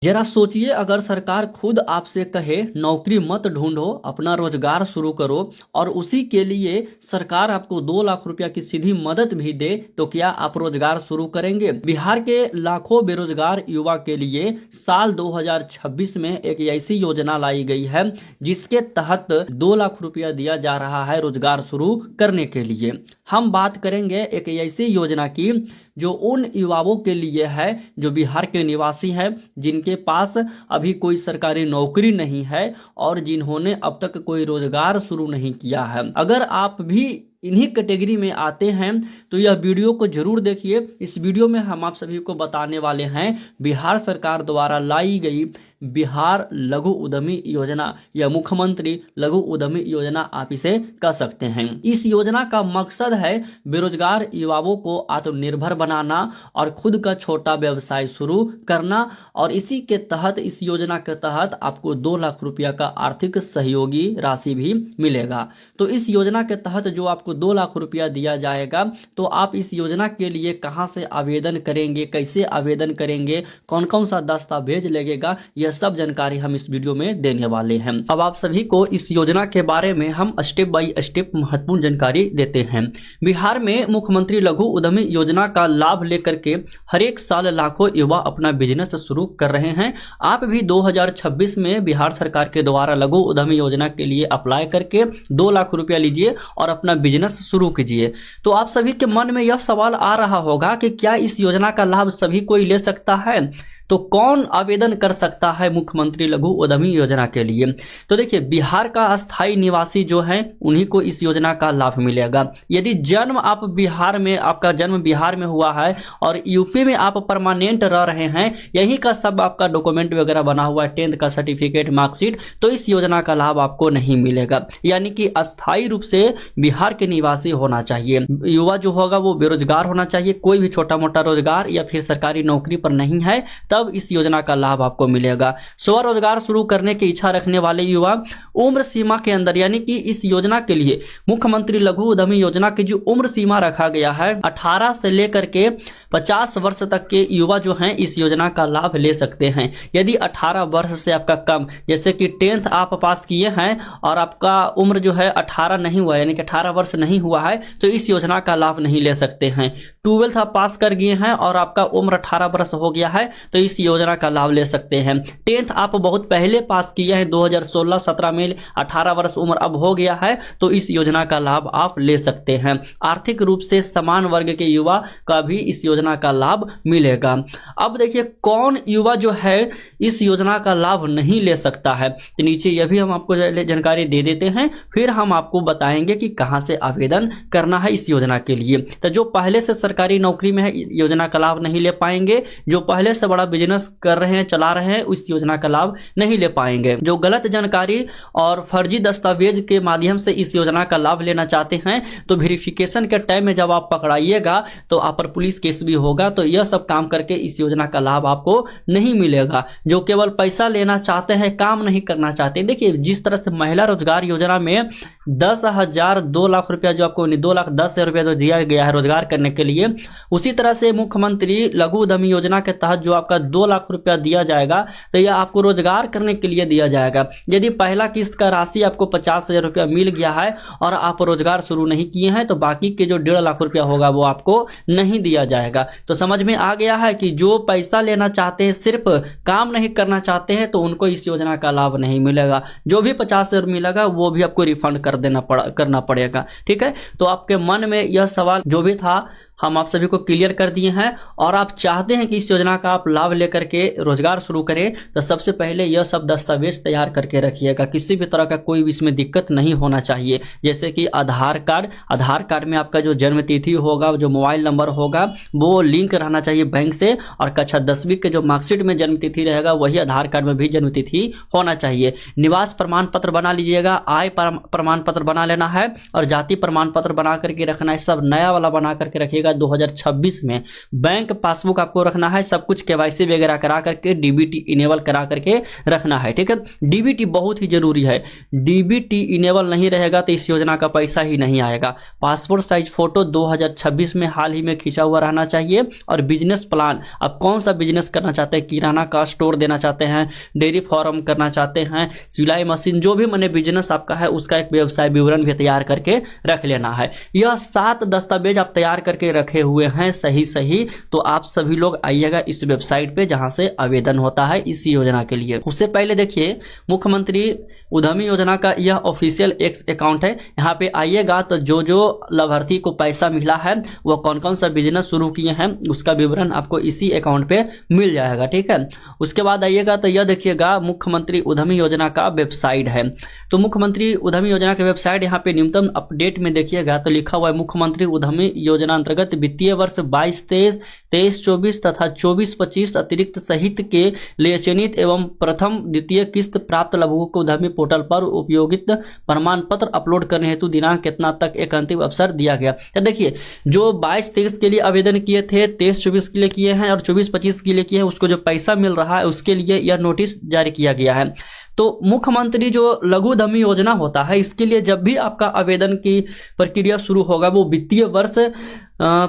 जरा सोचिए, अगर सरकार खुद आपसे कहे नौकरी मत ढूंढो, अपना रोजगार शुरू करो, और उसी के लिए सरकार आपको 2 लाख रुपया की सीधी मदद भी दे, तो क्या आप रोजगार शुरू करेंगे? बिहार के लाखों बेरोजगार युवा के लिए साल 2026 में एक ऐसी योजना लाई गई है जिसके तहत 2 लाख रुपया दिया जा रहा है रोजगार शुरू करने के लिए। हम बात करेंगे एक ऐसी योजना की जो उन युवाओं के लिए है जो बिहार के निवासी हैं, जिनके पास अभी कोई सरकारी नौकरी नहीं है और जिन्होंने अब तक कोई रोजगार शुरू नहीं किया है। अगर आप भी इन्हीं कैटेगरी में आते हैं तो यह वीडियो को जरूर देखिए। इस वीडियो में हम आप सभी को बताने वाले हैं बिहार सरकार द्वारा लाई गई बिहार लघु उद्यमी योजना या मुख्यमंत्री लघु उद्यमी योजना आप इसे कह सकते हैं। इस योजना का मकसद है बेरोजगार युवाओं को आत्मनिर्भर बनाना और खुद का छोटा व्यवसाय शुरू करना, और इसी के तहत इस योजना के तहत आपको 2 लाख रुपया का आर्थिक सहयोगी राशि भी मिलेगा। तो इस योजना के तहत जो आपको 2 लाख रुपया दिया जाएगा, तो आप इस योजना के लिए कहां से आवेदन करेंगे, कैसे आवेदन करेंगे, कौन कौन सा दस्तावेज लगेगा, यह सब जानकारी हम इस वीडियो में देने वाले हैं। अब आप सभी को इस योजना के बारे में हम स्टेप बाय स्टेप महत्वपूर्ण जानकारी देते हैं। बिहार में मुख्यमंत्री लघु उद्यमी योजना का लाभ लेकर के हर एक साल लाखों युवा अपना बिजनेस शुरू कर रहे हैं। आप भी 2026 में बिहार सरकार के द्वारा लघु उद्यमी योजना के लिए अप्लाई करके 2 लाख रुपया लीजिए और अपना बिजनेस शुरू कीजिए। तो आप सभी के मन में यह सवाल आ रहा होगा कि क्या इस योजना का लाभ सभी कोई ले सकता है? तो कौन आवेदन कर सकता है मुख्यमंत्री लघु उद्यमी योजना के लिए? तो देखिए, बिहार का अस्थायी निवासी जो है उन्हीं को इस योजना का लाभ मिलेगा। यदि जन्म आप बिहार में, आपका जन्म बिहार में हुआ है और यूपी में आप परमानेंट रह रहे हैं, यही का सब आपका डॉक्यूमेंट वगैरह बना हुआ है, 10th का सर्टिफिकेट, मार्कशीट, तो इस योजना का लाभ आपको नहीं मिलेगा। यानी कि अस्थायी रूप से बिहार के निवासी होना चाहिए। युवा जो होगा वो बेरोजगार होना चाहिए, कोई भी छोटा मोटा रोजगार या फिर सरकारी नौकरी पर नहीं है, तब इस योजना का लाभ आपको मिलेगा। स्वरोजगार शुरू करने की इच्छा रखने वाले युवा उम्र सीमा के अंदर, यानी कि इस योजना के लिए मुख्यमंत्री लघु उद्यमी योजना की जो उम्र सीमा रखा गया है 18 से लेकर के 50 वर्ष तक के युवा जो हैं इस योजना का लाभ ले सकते हैं। यदि 18 वर्ष से आपका कम, जैसे कि 10th आप पास किए हैं और आपका उम्र जो है 18 नहीं हुआ, यानी कि 18 वर्ष नहीं हुआ है, तो इस योजना का लाभ नहीं ले सकते हैं। 12th आप पास कर गए हैं और आपका उम्र 18 वर्ष हो गया है, तो इस योजना का लाभ ले सकते हैं। 10th आप बहुत पहले पास किए हैं, 2016-17 में, 18 वर्ष उम्र अब हो गया है, तो इस योजना का लाभ आप ले सकते हैं। आर्थिक रूप से समान वर्ग के युवा का भी इस योजना का लाभ मिलेगा। अब देखिए, कौन युवा जो है इस योजना का लाभ नहीं ले सकता है, तो नीचे यह भी हम आपको जानकारी दे देते हैं, फिर हम आपको बताएंगे कि कहां से आवेदन करना है इस योजना के लिए। तो जो पहले से सरकारी नौकरी में है योजना का लाभ नहीं ले पाएंगे, जो पहले से बड़ा बिजनेस कर रहे हैं, चला रहे हैं, उस योजना का लाभ नहीं ले पाएंगे। जो गलत जानकारी और फर्जी दस्तावेज के माध्यम से इस योजना का लाभ लेना चाहते हैं, तो वेरिफिकेशन के टाइम में जब आप पकड़ाइएगा तो आप पर पुलिस केस भी होगा। तो यह सब काम करके इस योजना का लाभ आपको नहीं मिलेगा। जो केवल पैसा लेना चाहते हैं, काम नहीं करना चाहते हैं, देखिए जिस तरह से महिला रोजगार योजना में 10,000 2 लाख रुपया जो आपको 2,10,000 रुपया जो दिया गया है रोजगार करने के लिए, उसी तरह से मुख्यमंत्री लघु उद्यमी योजना के तहत जो आपका 2 लाख रुपया दिया जाएगा, तो यह आपको रोजगार करने के लिए दिया जाएगा। यदि पहला किस्त का राशि आपको 50,000 रुपया मिल गया है और आप रोजगार शुरू नहीं किए हैं, तो बाकी के जो 1.5 लाख रुपया होगा वो आपको नहीं दिया जाएगा। तो समझ में आ गया है कि जो पैसा लेना चाहते हैं, सिर्फ काम नहीं करना चाहते हैं, तो उनको इस योजना का लाभ नहीं मिलेगा। जो भी 50,000 मिलेगा वो भी आपको रिफंड करना पड़ेगा। ठीक है, तो आपके मन में यह सवाल जो भी था हम आप सभी को क्लियर कर दिए हैं, और आप चाहते हैं कि इस योजना का आप लाभ लेकर के रोजगार शुरू करें, तो सबसे पहले यह सब दस्तावेज तैयार करके रखिएगा। किसी भी तरह का कोई भी इसमें दिक्कत नहीं होना चाहिए। जैसे कि आधार कार्ड में आपका जो जन्म तिथि होगा, जो मोबाइल नंबर होगा, वो लिंक रहना चाहिए बैंक से, और कक्षा 10वीं के जो मार्कशीट में जन्म तिथि रहेगा वही आधार कार्ड में भी जन्म तिथि होना चाहिए। निवास प्रमाण पत्र बना लीजिएगा, आय प्रमाण पत्र बना लेना है, और जाति प्रमाण पत्र बना करके रखना है। सब नया वाला बना करके रखिएगा, आएगा 2026 में। बैंक पासबुक आपको रखना है, सब कुछ केवाईसी वगैरह करा करके डीबीटी इनेबल करा करके रखना है, ठीक है। डीबीटी बहुत ही जरूरी है, डीबीटी इनेबल नहीं रहेगा तो इस योजना का पैसा ही नहीं आएगा। पासपोर्ट साइज फोटो 2026 में हाल ही में खींचा हुआ रहना चाहिए। और बिजनेस प्लान, आप कौन सा बिजनेस करना चाहते हैं, किराना का स्टोर देना चाहते हैं, डेयरी फार्म करना चाहते हैं, सिलाई मशीन, जो भी मैंने बिजनेस आपका है उसका एक व्यवसाय विवरण भी तैयार करके रख लेना है। यह 7 दस्तावेज आप तैयार करके रखे हुए हैं सही, तो आप सभी लोग आइएगा इस वेबसाइट पे जहां से आवेदन होता है इस योजना के लिए। उससे पहले देखिए, मुख्यमंत्री उद्यमी योजना का यह ऑफिशियल एक्स अकाउंट है। यहाँ पे आइएगा तो जो जो लाभार्थी को पैसा मिला है वो कौन कौन सा बिजनेस शुरू किए हैं उसका विवरण आपको इसी अकाउंट पे मिल जाएगा, ठीक है। उसके बाद आइएगा तो यह देखिएगा मुख्यमंत्री उद्यमी योजना का वेबसाइट है। तो मुख्यमंत्री उद्यमी योजना के वेबसाइट यहाँ पे न्यूनतम अपडेट में देखिएगा तो लिखा हुआ है मुख्यमंत्री उद्यमी योजना अंतर्गत वित्तीय वर्ष 22-23, 23-24 तथा 24-25 अतिरिक्त सहित के लिए चयनित एवं प्रथम द्वितीय किस्त प्राप्त लाभुकों को उद्यमी पोर्टल पर उपयोगित प्रमाण पत्र अपलोड करने हेतु दिनांक कितना तक एक अंतिम अवसर दिया गया। तो देखिए, जो 22-23 के लिए आवेदन किए थे, 23-24 के लिए किए हैं और 24-25 के लिए किए हैं, उसको जो पैसा मिल रहा है उसके लिए यह नोटिस जारी किया गया है। तो मुख्यमंत्री जो लघु उद्यमी योजना होता है इसके लिए जब भी आपका आवेदन की प्रक्रिया शुरू होगा वो वित्तीय वर्ष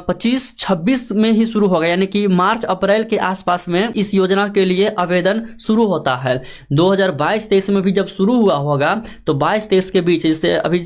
25-26 में ही शुरू होगा, यानी कि मार्च अप्रैल के आसपास में इस योजना के लिए आवेदन शुरू होता है। 2022-23 में भी जब शुरू हुआ होगा तो 22-23 के बीच, जैसे अभी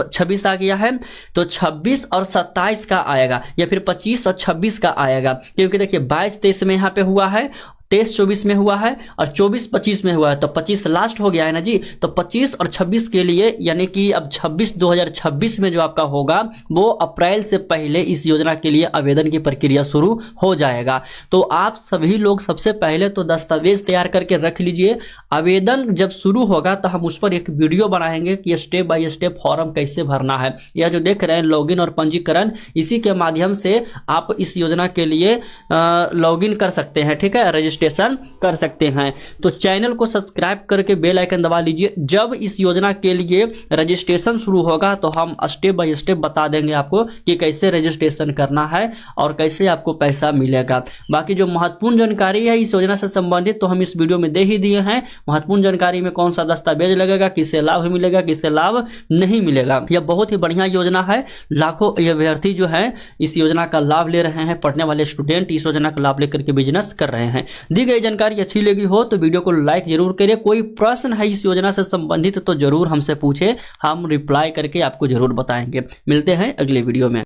26 आ गया है तो 26 और 27 का आएगा या फिर 25 और 26 का आएगा, क्योंकि देखिए 22-23 में यहाँ पे हुआ है, 23-24 में हुआ है और 24-25 में हुआ है, तो 25 लास्ट हो गया है ना जी। तो 25 और 26 के लिए, यानी कि अब 2026 में जो आपका होगा वो अप्रैल से पहले इस योजना के लिए आवेदन की प्रक्रिया शुरू हो जाएगा। तो आप सभी लोग सबसे पहले तो दस्तावेज तैयार करके रख लीजिए। आवेदन जब शुरू होगा तो हम उस पर एक वीडियो बनाएंगे कि स्टेप बाय स्टेप फॉर्म कैसे भरना है। यह जो देख रहे हैं लॉगिन और पंजीकरण, इसी के माध्यम से आप इस योजना के लिए लॉगिन कर सकते हैं, ठीक है, रजिस्ट्रेशन कर सकते हैं। तो चैनल को सब्सक्राइब करके बेल आइकन दबा लीजिए। जब इस योजना के लिए रजिस्ट्रेशन शुरू होगा तो हम स्टेप बाय स्टेप बता देंगे आपको कि कैसे रजिस्ट्रेशन करना है और कैसे आपको पैसा मिलेगा। बाकी जो महत्वपूर्ण जानकारी है इस योजना से संबंधित तो हम इस वीडियो में दे ही दिए हैं। महत्वपूर्ण जानकारी में कौन सा दस्तावेज लगेगा, किससे लाभ मिलेगा, किससे लाभ नहीं मिलेगा। यह बहुत ही बढ़िया योजना है। लाखों अभ्यर्थी जो है इस योजना का लाभ ले रहे हैं, पढ़ने वाले स्टूडेंट इस योजना का लाभ लेकर के बिजनेस कर रहे हैं। दी गई जानकारी अच्छी लगी हो तो वीडियो को लाइक जरूर करिए। कोई प्रश्न है इस योजना से संबंधित तो जरूर हमसे पूछे, हम रिप्लाई करके आपको जरूर बताएंगे। मिलते हैं अगले वीडियो में।